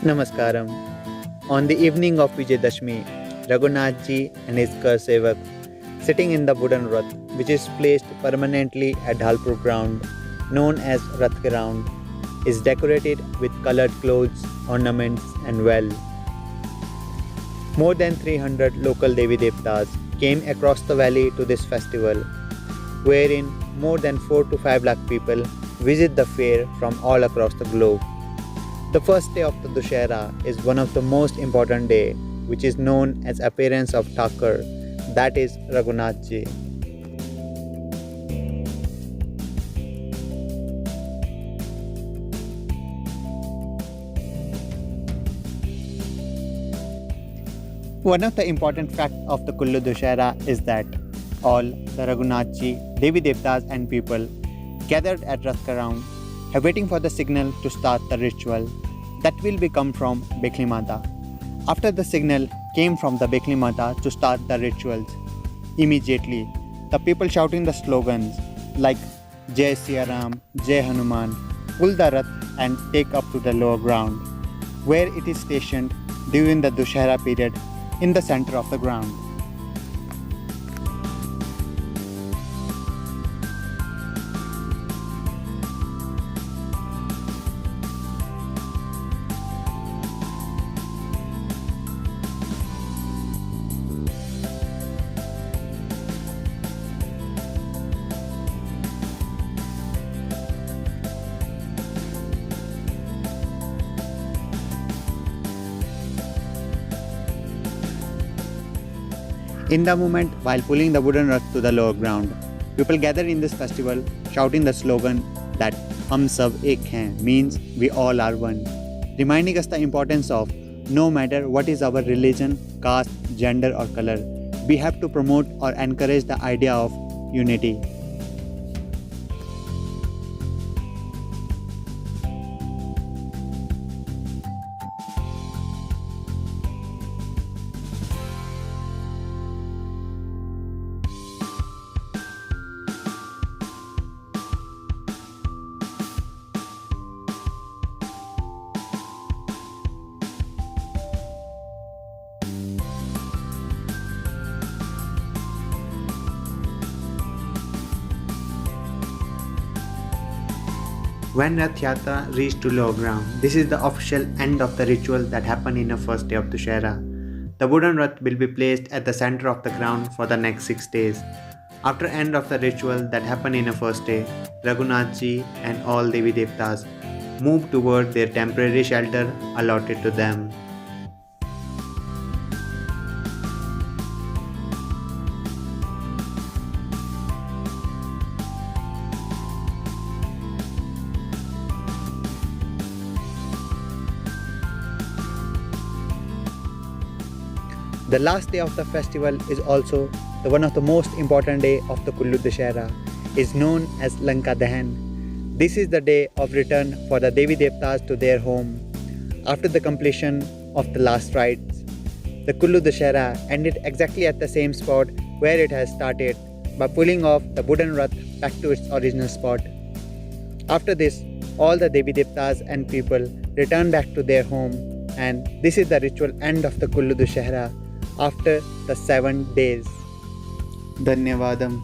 Namaskaram. On the evening of Vijayadashmi, Raghunath ji and his Karsevak, sitting in the wooden Rath, which is placed permanently at Dhalpur ground, known as Rath ground, is decorated with colored clothes, ornaments, and well. More than 300 local Devi Devtas came across the valley to this festival, wherein more than 4 to 5 lakh people visit the fair from all across the globe. The first day of the Dussehra is one of the most important day, which is known as appearance of Thakur, that is Raghunath ji. One of the important facts of the Kullu Dussehra is that all the Raghunath ji, Devi Devtas and people gathered at Rath ground are waiting for the signal to start the ritual that will become from Bekli Mata. After the signal came from the Bekli Mata to start the rituals, immediately the people shouting the slogans like Jai Siya Ram, Jai Hanuman pull the Rath and take up to the lower ground, where it is stationed during the Dussehra period in the center of the ground. In the moment while pulling the wooden Rath to the lower ground, people gather in this festival shouting the slogan that Hum Sab Ek Hain, means we all are one, reminding us the importance of no matter what is our religion, caste, gender or color, we have to promote or encourage the idea of unity. When Rath Yatra reached to lower ground, this is the official end of the ritual that happened in the first day of Dussehra. The wooden Rath will be placed at the center of the ground for the next 6 days. After end of the ritual that happened in the first day, Raghunath ji and all Devi Devtas move toward their temporary shelter allotted to them. The last day of the festival is also the one of the most important day of the Kullu Dussehra, is known as Lanka Dahan. This is the day of return for the Devi Devtas to their home. After the completion of the last rites, the Kullu Dussehra ended exactly at the same spot where it has started by pulling off the wooden Rath back to its original spot. After this, all the Devi Devtas and people return back to their home, and this is the ritual end of the Kullu Dussehra after the 7 days. Dhanyavadam.